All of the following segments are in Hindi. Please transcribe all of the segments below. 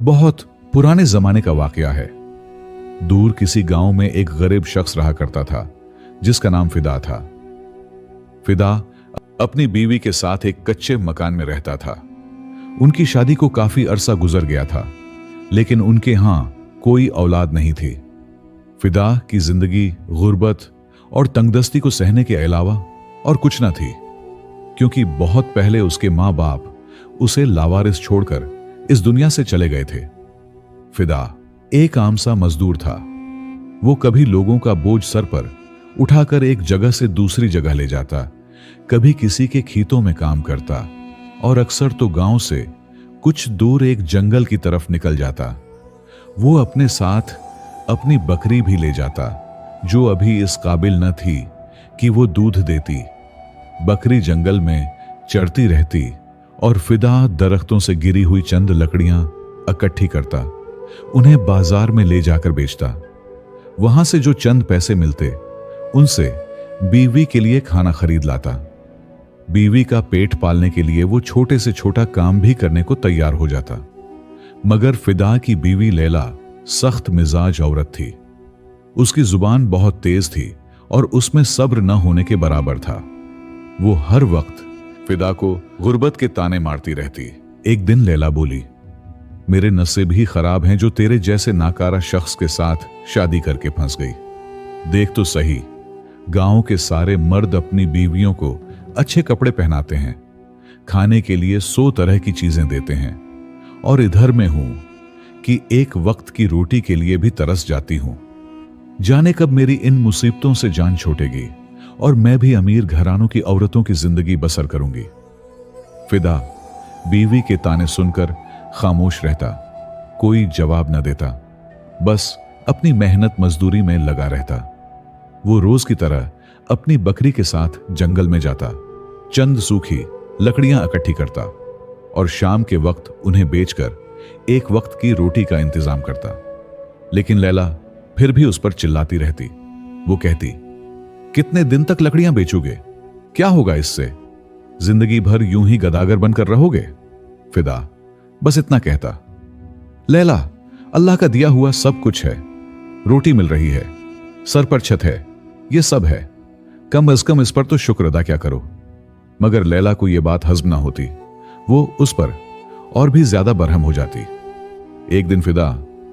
बहुत पुराने जमाने का वाकया है। दूर किसी गांव में एक गरीब शख्स रहा करता था जिसका नाम फिदा था। फिदा अपनी बीवी के साथ एक कच्चे मकान में रहता था। उनकी शादी को काफी अरसा गुजर गया था, लेकिन उनके यहां कोई औलाद नहीं थी। फिदा की जिंदगी गुर्बत और तंगदस्ती को सहने के अलावा और कुछ न थी, क्योंकि बहुत पहले उसके मां बाप उसे लावारिस छोड़कर इस दुनिया से चले गए थे। फिदा एक आम सा मजदूर था। वो कभी लोगों का बोझ सर पर उठाकर एक जगह से दूसरी जगह ले जाता, कभी किसी के खेतों में काम करता और अक्सर तो गांव से कुछ दूर एक जंगल की तरफ निकल जाता। वो अपने साथ अपनी बकरी भी ले जाता, जो अभी इस काबिल न थी कि वो दूध देती। बकरी जंगल में चरती रहती और फिदा दरख्तों से गिरी हुई चंद लकड़ियां इकट्ठी करता, उन्हें बाजार में ले जाकर बेचता। वहां से जो चंद पैसे मिलते उनसे बीवी के लिए खाना खरीद लाता। बीवी का पेट पालने के लिए वो छोटे से छोटा काम भी करने को तैयार हो जाता। मगर फिदा की बीवी लैला सख्त मिजाज औरत थी। उसकी जुबान बहुत तेज थी और उसमें सब्र न होने के बराबर था। वो हर वक्त फिदा को गुर्बत के ताने मारती रहती। एक दिन लैला बोली, मेरे नसीब ही खराब हैं जो तेरे जैसे नाकारा शख्स के साथ शादी करके फंस गई। देख तो सही, गांव के सारे मर्द अपनी बीवियों को अच्छे कपड़े पहनाते हैं, खाने के लिए 100 तरह की चीजें देते हैं, और इधर मैं हूं कि एक वक्त की रोटी के लिए भी तरस जाती हूं। जाने कब मेरी इन मुसीबतों से जान छूटेगी और मैं भी अमीर घरानों की औरतों की जिंदगी बसर करूंगी। फिदा बीवी के ताने सुनकर खामोश रहता, कोई जवाब न देता, बस अपनी मेहनत मजदूरी में लगा रहता। वो रोज की तरह अपनी बकरी के साथ जंगल में जाता, चंद सूखी लकड़ियां इकट्ठी करता और शाम के वक्त उन्हें बेचकर एक वक्त की रोटी का इंतजाम करता। लेकिन लैला फिर भी उस पर चिल्लाती रहती। वो कहती, कितने दिन तक लकड़ियां बेचोगे? क्या होगा इससे? जिंदगी भर यूं ही गदागर बनकर रहोगे? फिदा बस इतना कहता, लैला, अल्लाह का दिया हुआ सब कुछ है। रोटी मिल रही है, सर पर छत है, ये सब है। कम अज कम इस पर तो शुक्र अदा क्या करो। मगर लैला को यह बात हजम ना होती। वो उस पर और भी ज्यादा बरहम हो जाती। एक दिन फिदा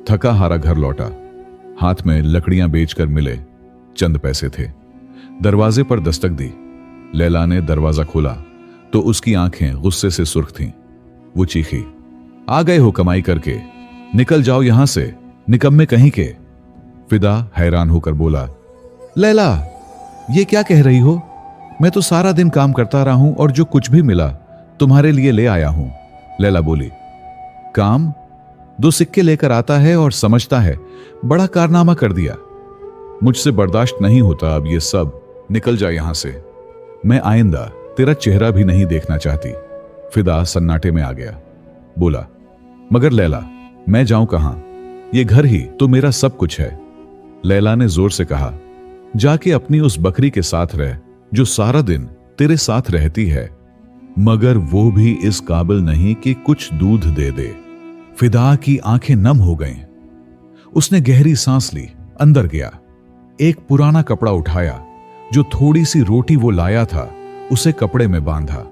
थका हारा घर लौटा। हाथ में लकड़ियां बेचकर मिले चंद पैसे थे। दरवाजे पर दस्तक दी। लैला ने दरवाजा खोला तो उसकी आंखें गुस्से से सुर्ख थीं। वो चीखी, आ गए हो कमाई करके, निकल जाओ यहां से, निकम्मे कहीं के। फिदा हैरान होकर बोला, लैला, ये क्या कह रही हो? मैं तो सारा दिन काम करता रहा हूं और जो कुछ भी मिला तुम्हारे लिए ले आया हूं। लैला बोली, काम? 2 सिक्के लेकर आता है और समझता है बड़ा कारनामा कर दिया। मुझसे बर्दाश्त नहीं होता अब ये सब, निकल जा यहां से। मैं आइंदा तेरा चेहरा भी नहीं देखना चाहती। फिदा सन्नाटे में आ गया। बोला, मगर लैला, मैं जाऊं कहां? ये घर ही तो मेरा सब कुछ है। लैला ने जोर से कहा, जाके अपनी उस बकरी के साथ रह जो सारा दिन तेरे साथ रहती है, मगर वो भी इस काबिल नहीं कि कुछ दूध दे दे। फिदा की आंखें नम हो गईं। उसने गहरी सांस ली, अंदर गया, एक पुराना कपड़ा उठाया, जो थोड़ी सी रोटी वो लाया था उसे कपड़े में बांधा,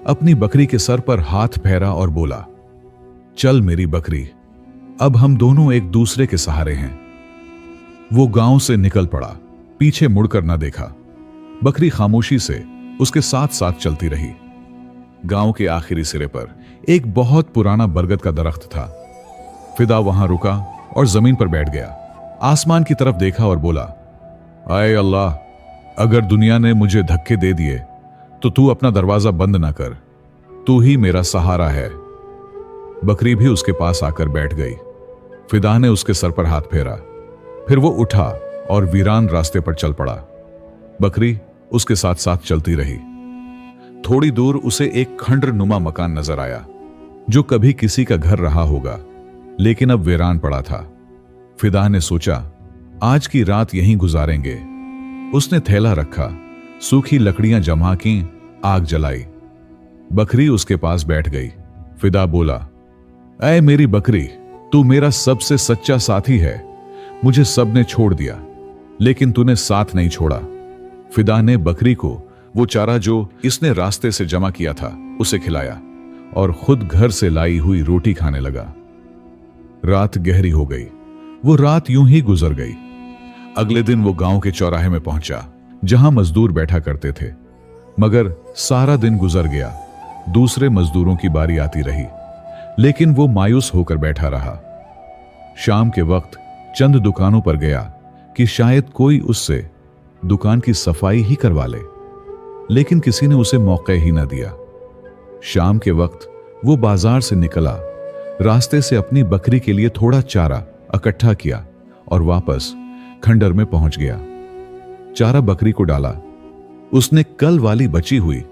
अपनी बकरी के सर पर हाथ फेरा और बोला, चल मेरी बकरी, अब हम दोनों एक दूसरे के सहारे हैं। वो गांव से निकल पड़ा, पीछे मुड़कर न देखा। बकरी खामोशी से उसके साथ साथ चलती रही। गांव के आखिरी सिरे पर एक बहुत पुराना बरगद का दरख्त था। फिदा वहां रुका और जमीन पर बैठ गया, आसमान की तरफ देखा और बोला, आए अल्लाह, अगर दुनिया ने मुझे धक्के दे दिए तो तू अपना दरवाजा बंद ना कर, तू ही मेरा सहारा है। बकरी भी उसके पास आकर बैठ गई। फिदा ने उसके सर पर हाथ फेरा, फिर वो उठा और वीरान रास्ते पर चल पड़ा। बकरी उसके साथ साथ चलती रही। थोड़ी दूर उसे एक खंडर नुमा मकान नजर आया, जो कभी किसी का घर रहा होगा, लेकिन अब वीरान पड़ा था। फिदा ने सोचा, आज की रात यहीं गुजारेंगे। उसने थैला रखा, सूखी लकड़ियां जमा की, आग जलाई। बकरी उसके पास बैठ गई। फिदा बोला, ऐ मेरी बकरी, तू मेरा सबसे सच्चा साथी है। मुझे सबने छोड़ दिया, लेकिन तूने साथ नहीं छोड़ा। फिदा ने बकरी को वो चारा जो इसने रास्ते से जमा किया था उसे खिलाया और खुद घर से लाई हुई रोटी खाने लगा। रात गहरी हो गई। वो रात यूं ही गुजर गई। अगले दिन वो गांव के चौराहे में पहुंचा जहां मजदूर बैठा करते थे, मगर सारा दिन गुजर गया। दूसरे मजदूरों की बारी आती रही, लेकिन वो मायूस होकर बैठा रहा। शाम के वक्त चंद दुकानों पर गया कि शायद कोई उससे दुकान की सफाई ही करवा ले, लेकिन किसी ने उसे मौका ही न दिया। शाम के वक्त वो बाजार से निकला, रास्ते से अपनी बकरी के लिए थोड़ा चारा इकट्ठा किया और वापस खंडर में पहुंच गया। चारा बकरी को डाला। उसने कल वाली बची हुई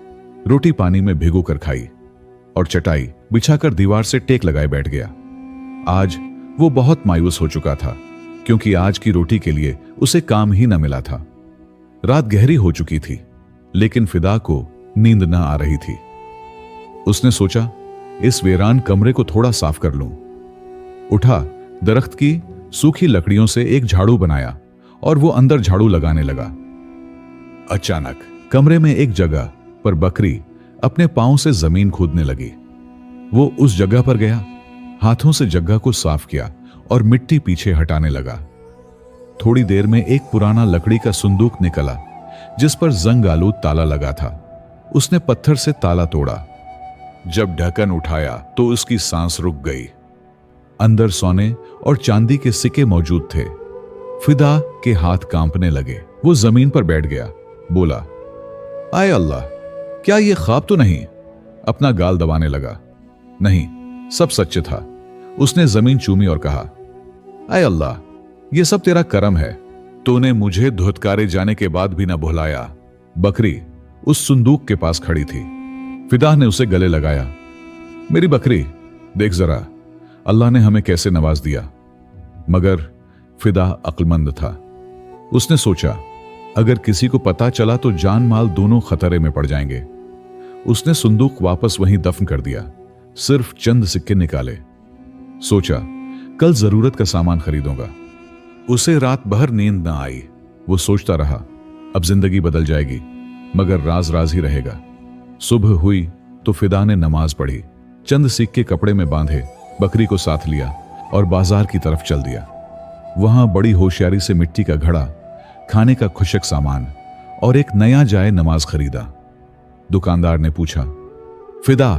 रोटी पानी में भिगोकर खाई और चटाई बिछाकर दीवार से टेक लगाए बैठ गया। आज वो बहुत मायूस हो चुका था, क्योंकि आज की रोटी के लिए उसे काम ही न मिला था। रात गहरी हो चुकी थी, लेकिन फिदा को नींद न आ रही थी। उसने सोचा, इस वीरान कमरे को थोड़ा साफ कर लूं। उठा, दरख्त की सूखी लकड़ियों से एक झाड़ू बनाया और वो अंदर झाड़ू लगाने लगा। अचानक कमरे में एक जगह पर बकरी अपने पांव से जमीन खोदने लगी। वो उस जगह पर गया, हाथों से जगह को साफ किया और मिट्टी पीछे हटाने लगा। थोड़ी देर में एक पुराना लकड़ी का संदूक निकला जिस पर जंग आलूद ताला लगा था। उसने पत्थर से ताला तोड़ा। जब ढक्कन उठाया तो उसकी सांस रुक गई। अंदर सोने और चांदी के सिक्के मौजूद थे। फिदा के हाथ कांपने लगे। वो जमीन पर बैठ गया, बोला, आए अल्लाह, क्या ये ख्वाब तो नहीं? अपना गाल दबाने लगा। नहीं, सब सच था। उसने जमीन चूमी और कहा, आए अल्लाह, ये सब तेरा करम है। तूने मुझे धुतकारे जाने के बाद भी न भुलाया। बकरी उस संदूक के पास खड़ी थी। फिदा ने उसे गले लगाया। मेरी बकरी, देख जरा, अल्लाह ने हमें कैसे नवाज दिया। मगर फिदा अक्लमंद था। उसने सोचा, अगर किसी को पता चला तो जान माल दोनों खतरे में पड़ जाएंगे। उसने संदूक वापस वहीं दफन कर दिया, सिर्फ चंद सिक्के निकाले। सोचा, कल जरूरत का सामान खरीदूंगा। उसे रात भर नींद न आई। वो सोचता रहा, अब जिंदगी बदल जाएगी, मगर राज राज ही रहेगा। सुबह हुई तो फिदा ने नमाज पढ़ी, चंद सिक्के कपड़े में बांधे, बकरी को साथ लिया और बाजार की तरफ चल दिया। वहां बड़ी होशियारी से मिट्टी का घड़ा, खाने का खुशक सामान और एक नया जाए नमाज खरीदा। दुकानदार ने पूछा, फिदा,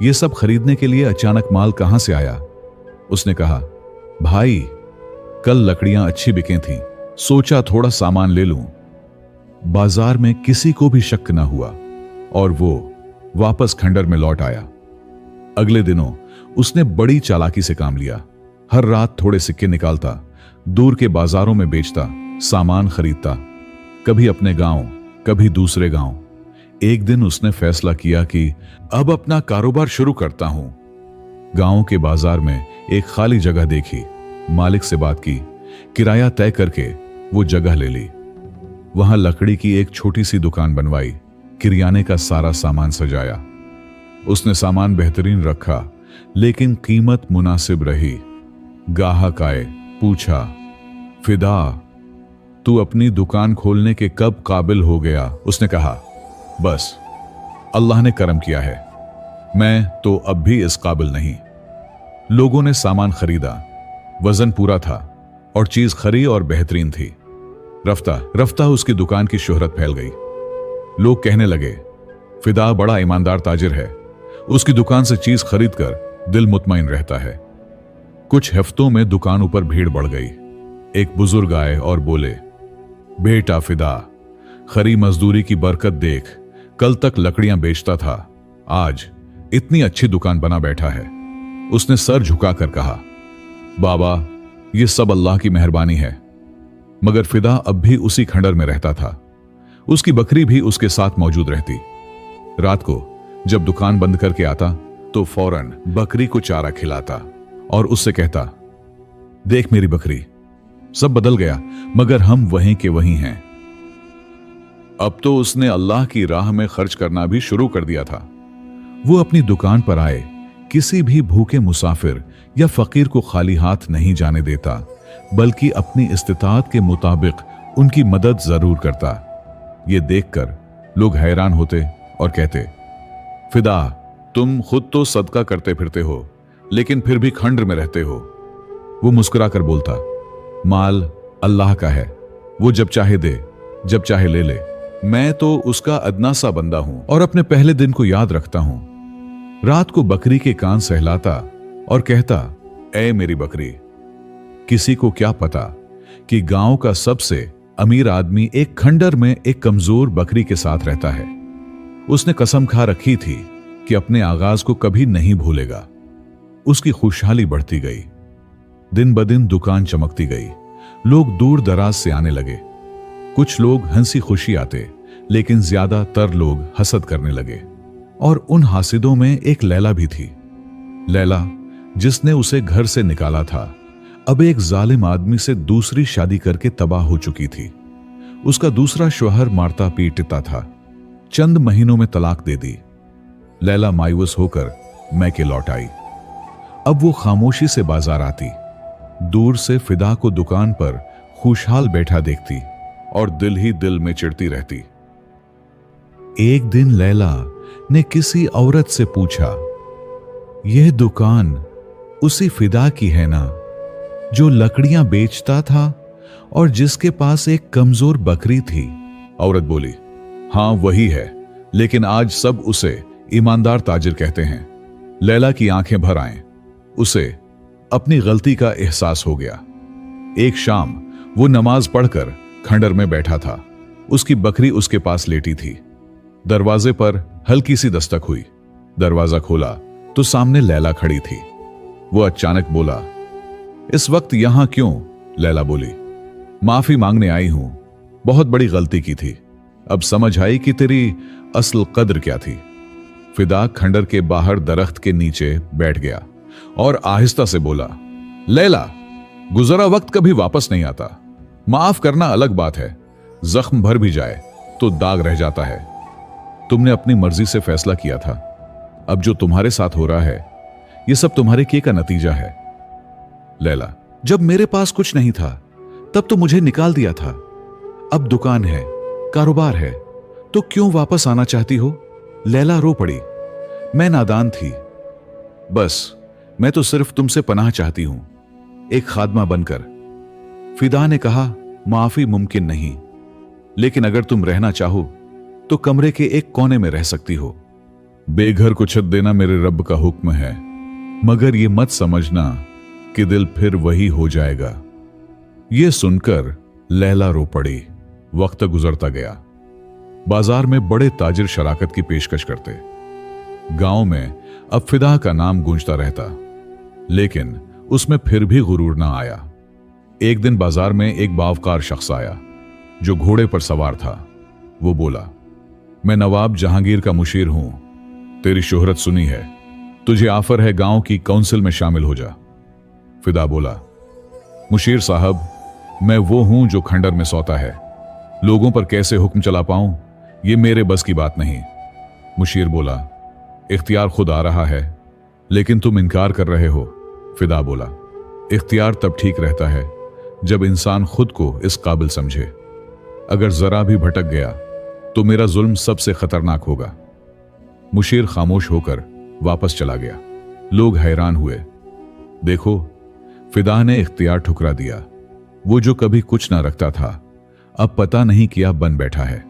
ये सब खरीदने के लिए अचानक माल कहां से आया? उसने कहा, भाई, कल लकड़ियां अच्छी बिके थीं, सोचा थोड़ा सामान ले लूं। बाजार में किसी को भी शक न हुआ और वो वापस खंडर में लौट आया। अगले दिनों उसने बड़ी चालाकी से काम लिया। हर रात थोड़े सिक्के निकालता, दूर के बाजारों में बेचता, सामान खरीदता, कभी अपने गांव, कभी दूसरे गांव। एक दिन उसने फैसला किया कि अब अपना कारोबार शुरू करता हूं। गांव के बाजार में एक खाली जगह देखी, मालिक से बात की, किराया तय करके वो जगह ले ली। वहां लकड़ी की एक छोटी सी दुकान बनवाई, किरियाने का सारा सामान सजाया। उसने सामान बेहतरीन रखा, लेकिन कीमत मुनासिब रही। गाहक आए, पूछा, फिदा, तू अपनी दुकान खोलने के कब काबिल हो गया? उसने कहा, बस अल्लाह ने करम किया है, मैं तो अब भी इस काबिल नहीं। लोगों ने सामान खरीदा, वजन पूरा था और चीज खरी और बेहतरीन थी। रफ्ता रफ्ता उसकी दुकान की शोहरत फैल गई। लोग कहने लगे, फिदा बड़ा ईमानदार ताजिर है, उसकी दुकान से चीज खरीदकर दिल मुतमईन रहता है। कुछ हफ्तों में दुकान ऊपर भीड़ बढ़ गई। एक बुजुर्ग आए और बोले, बेटा फिदा, खरी मजदूरी की बरकत देख, कल तक लकड़ियां बेचता था, आज इतनी अच्छी दुकान बना बैठा है। उसने सर झुकाकर कहा, बाबा, ये सब अल्लाह की मेहरबानी है। मगर फिदा अब भी उसी खंडर में रहता था। उसकी बकरी भी उसके साथ मौजूद रहती। रात को जब दुकान बंद करके आता तो फौरन बकरी को चारा खिलाता और उससे कहता, देख मेरी बकरी, सब बदल गया, मगर हम वहीं के वहीं हैं। अब तो उसने अल्लाह की राह में खर्च करना भी शुरू कर दिया था। वो अपनी दुकान पर आए, किसी भी भूखे मुसाफिर या फकीर को खाली हाथ नहीं जाने देता, बल्कि अपनी इस्तिताअत के मुताबिक उनकी मदद जरूर करता। ये देखकर लोग हैरान होते और कहते, फिदा, तुम खुद तो सदका करते फिरते हो, लेकिन फिर भी खंडर में रहते हो। वो मुस्कुराकर बोलता, माल अल्लाह का है, वो जब चाहे दे, जब चाहे ले ले। मैं तो उसका अदना सा बंदा हूं और अपने पहले दिन को याद रखता हूं। रात को बकरी के कान सहलाता और कहता, ऐ मेरी बकरी। किसी को क्या पता कि गांव का सबसे अमीर आदमी एक खंडर में एक कमजोर बकरी के साथ रहता है। उसने कसम खा रखी थी कि अपने आगाज को कभी नहीं भूलेगा। उसकी खुशहाली बढ़ती गई, दिन ब दिन दुकान चमकती गई, लोग दूर दराज से आने लगे। कुछ लोग हंसी खुशी आते, लेकिन ज्यादातर लोग हसद करने लगे। और उन हासिदों में एक लैला भी थी। लैला, जिसने उसे घर से निकाला था, अब एक जालिम आदमी से दूसरी शादी करके तबाह हो चुकी थी। उसका दूसरा शौहर मारता पीटता था। चंद महीनों में तलाक दे दी। लैला मायूस होकर मैके लौट आई। अब वो खामोशी से बाजार आती, दूर से फिदा को दुकान पर खुशहाल बैठा देखती और दिल ही दिल में चिढ़ती रहती। एक दिन लैला ने किसी औरत से पूछा, यह दुकान उसी फिदा की है ना, जो लकड़ियां बेचता था और जिसके पास एक कमजोर बकरी थी? औरत बोली, हां वही है, लेकिन आज सब उसे ईमानदार ताजिर कहते हैं। लैला की आंखें भर आएं। उसे अपनी गलती का एहसास हो गया। एक शाम वो नमाज पढ़कर खंडर में बैठा था। उसकी बकरी उसके पास लेटी थी। दरवाजे पर हल्की सी दस्तक हुई। दरवाजा खोला तो सामने लैला खड़ी थी। वो अचानक बोला, इस वक्त यहां क्यों? लैला बोली, माफी मांगने आई हूं, बहुत बड़ी गलती की थी। अब समझ आई कि तेरी असल कद्र क्या थी। फिदा खंडर के बाहर दरख्त के नीचे बैठ गया और आहिस्ता से बोला, लैला, गुजरा वक्त कभी वापस नहीं आता। माफ करना अलग बात है, जख्म भर भी जाए तो दाग रह जाता है। तुमने अपनी मर्जी से फैसला किया था। अब जो तुम्हारे साथ हो रहा है, यह सब तुम्हारे किए का नतीजा है। लैला, जब मेरे पास कुछ नहीं था तब तो मुझे निकाल दिया था। अब दुकान है, कारोबार है, तो क्यों वापस आना चाहती हो? लैला रो पड़ी। मैं नादान थी। बस मैं तो सिर्फ तुमसे पनाह चाहती हूं, एक खादमा बनकर। फिदा ने कहा, माफी मुमकिन नहीं, लेकिन अगर तुम रहना चाहो तो कमरे के एक कोने में रह सकती हो। बेघर को छत देना मेरे रब का हुक्म है, मगर यह मत समझना कि दिल फिर वही हो जाएगा। यह सुनकर लैला रो पड़ी। वक्त गुजरता गया। बाजार में बड़े ताजिर शराकत की पेशकश करते। गांव में अब फिदा का नाम गूंजता रहता, लेकिन उसमें फिर भी गुरूर ना आया। एक दिन बाजार में एक बावकार शख्स आया जो घोड़े पर सवार था। वो बोला, मैं नवाब जहांगीर का मुशीर हूं, तेरी शोहरत सुनी है, तुझे ऑफर है, गांव की काउंसिल में शामिल हो जा। फिदा बोला, मुशीर साहब, मैं वो हूं जो खंडर में सोता है, लोगों पर कैसे हुक्म चला पाऊं ये मेरे बस की बात नहीं। मुशीर बोला, इख्तियार खुद आ रहा है, लेकिन तुम इनकार कर रहे हो। फिदा बोला, इख्तियार तब ठीक रहता है जब इंसान खुद को इस काबिल समझे। अगर जरा भी भटक गया तो मेरा जुल्म सबसे खतरनाक होगा। मुशीर खामोश होकर वापस चला गया। लोग हैरान हुए। देखो, फिदा ने इख्तियार ठुकरा दिया। वो जो कभी कुछ ना रखता था, अब पता नहीं क्या बन बैठा है।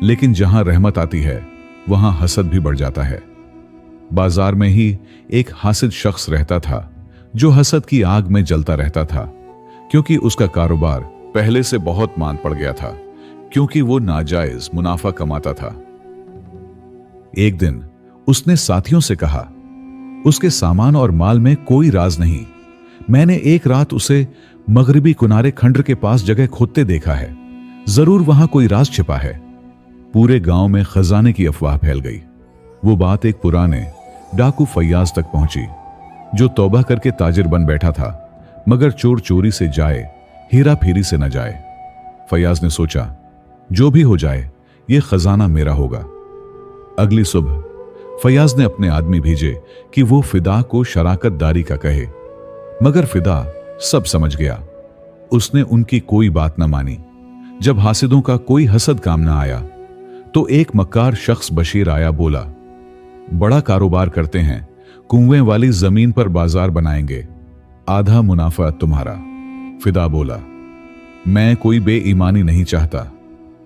लेकिन जहां रहमत आती है वहां हसद भी बढ़ जाता है। बाजार में ही एक हासिद शख्स रहता था जो हसद की आग में जलता रहता था, क्योंकि उसका कारोबार पहले से बहुत मांद पड़ गया था, क्योंकि वो नाजायज मुनाफा कमाता था। एक दिन उसने साथियों से कहा, उसके सामान और माल में कोई राज नहीं। मैंने एक रात उसे मगरिबी किनारे खंडर के पास जगह खोदते देखा है, जरूर वहां कोई राज छिपा है। पूरे गांव में खजाने की अफवाह फैल गई। वो बात एक पुराने डाकू फैयाज तक पहुंची, जो तौबा करके ताजिर बन बैठा था, मगर चोर चोरी से जाए, हीरा फेरी से न जाए। फैयाज ने सोचा, जो भी हो जाए ये खजाना मेरा होगा। अगली सुबह फैयाज ने अपने आदमी भेजे कि वो फिदा को शराकतदारी का कहे, मगर फिदा सब समझ गया। उसने उनकी कोई बात न मानी। जब हासिदों का कोई हसद काम न आया तो एक मक्कार शख्स बशीर आया, बोला, बड़ा कारोबार करते हैं, कुएं वाली जमीन पर बाजार बनाएंगे, आधा मुनाफा तुम्हारा। फिदा बोला, मैं कोई बेईमानी नहीं चाहता,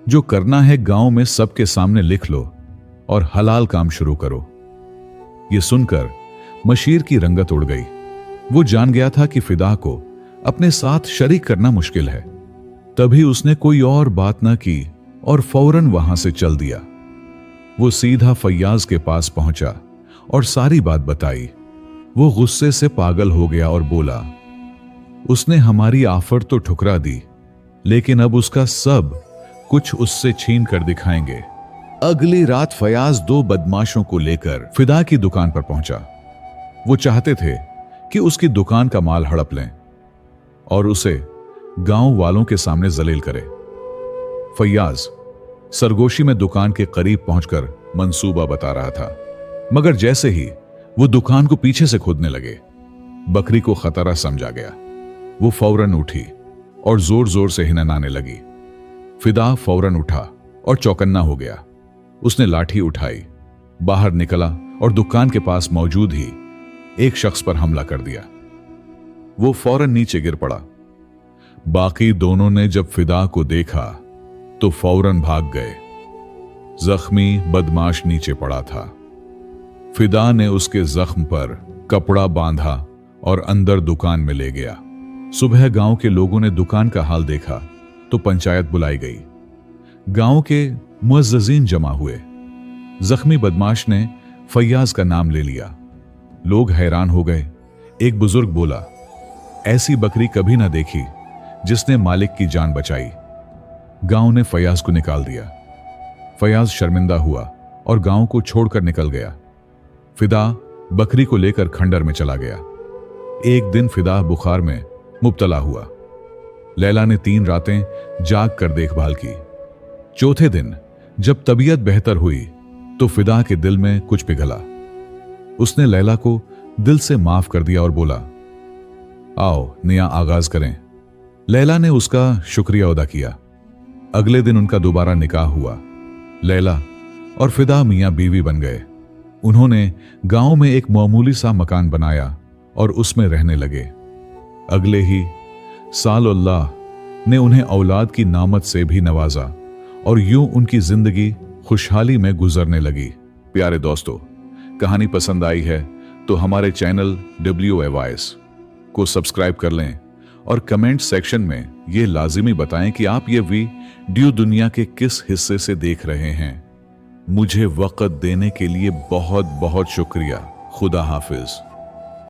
जो करना है गांव में सबके सामने लिख लो और हलाल काम शुरू करो। यह सुनकर मशीर की रंगत उड़ गई। वो जान गया था कि फिदा को अपने साथ शरीक करना मुश्किल है। तभी उसने कोई और बात ना की और फौरन वहां से चल दिया। वो सीधा फैयाज के पास पहुंचा और सारी बात बताई। वो गुस्से से पागल हो गया और बोला, उसने हमारी आफर तो ठुकरा दी, लेकिन अब उसका सब कुछ उससे छीन कर दिखाएंगे। अगली रात फैयाज 2 बदमाशों को लेकर फिदा की दुकान पर पहुंचा। वो चाहते थे कि उसकी दुकान का माल हड़प लें और उसे गांव वालों के सामने जलील करे। फैयाज सरगोशी में दुकान के करीब पहुंचकर मंसूबा बता रहा था, मगर जैसे ही वो दुकान को पीछे से खोदने लगे, बकरी को खतरा समझा गया। वो फौरन उठी और जोर जोर से हिननाने लगी। फिदा फौरन उठा और चौकन्ना हो गया। उसने लाठी उठाई, बाहर निकला और दुकान के पास मौजूद ही एक शख्स पर हमला कर दिया। वो फौरन नीचे गिर पड़ा। बाकी दोनों ने जब फिदा को देखा तो फौरन भाग गए। जख्मी बदमाश नीचे पड़ा था। फिदा ने उसके जख्म पर कपड़ा बांधा और अंदर दुकान में ले गया। सुबह गांव के लोगों ने दुकान का हाल देखा तो पंचायत बुलाई गई। गांव के मुअज्जजीन जमा हुए। जख्मी बदमाश ने फैयाज का नाम ले लिया। लोग हैरान हो गए। एक बुजुर्ग बोला, ऐसी बकरी कभी ना देखी जिसने मालिक की जान बचाई। गांव ने फैयाज को निकाल दिया। फैयाज शर्मिंदा हुआ और गांव को छोड़कर निकल गया। फिदा बकरी को लेकर खंडर में चला गया। एक दिन फिदा बुखार में मुब्तला हुआ। लैला ने 3 रातें जाग कर देखभाल की। चौथे दिन जब तबीयत बेहतर हुई तो फिदा के दिल में कुछ पिघला। उसने लैला को दिल से माफ कर दिया और बोला, आओ नया आगाज करें। लैला ने उसका शुक्रिया अदा किया। अगले दिन उनका दोबारा निकाह हुआ। लैला और फिदा मियां बीवी बन गए। उन्होंने गांव में एक मामूली सा मकान बनाया और उसमें रहने लगे। अगले ही साल अल्लाह ने उन्हें औलाद की नामत से भी नवाजा और यूं उनकी जिंदगी खुशहाली में गुजरने लगी। प्यारे दोस्तों, कहानी पसंद आई है तो हमारे चैनल WAYS को सब्सक्राइब कर लें और कमेंट सेक्शन में ये लाजिमी बताएं कि आप ये वीडियो दुनिया के किस हिस्से से देख रहे हैं। मुझे वक्त देने के लिए बहुत बहुत शुक्रिया। खुदा हाफिज।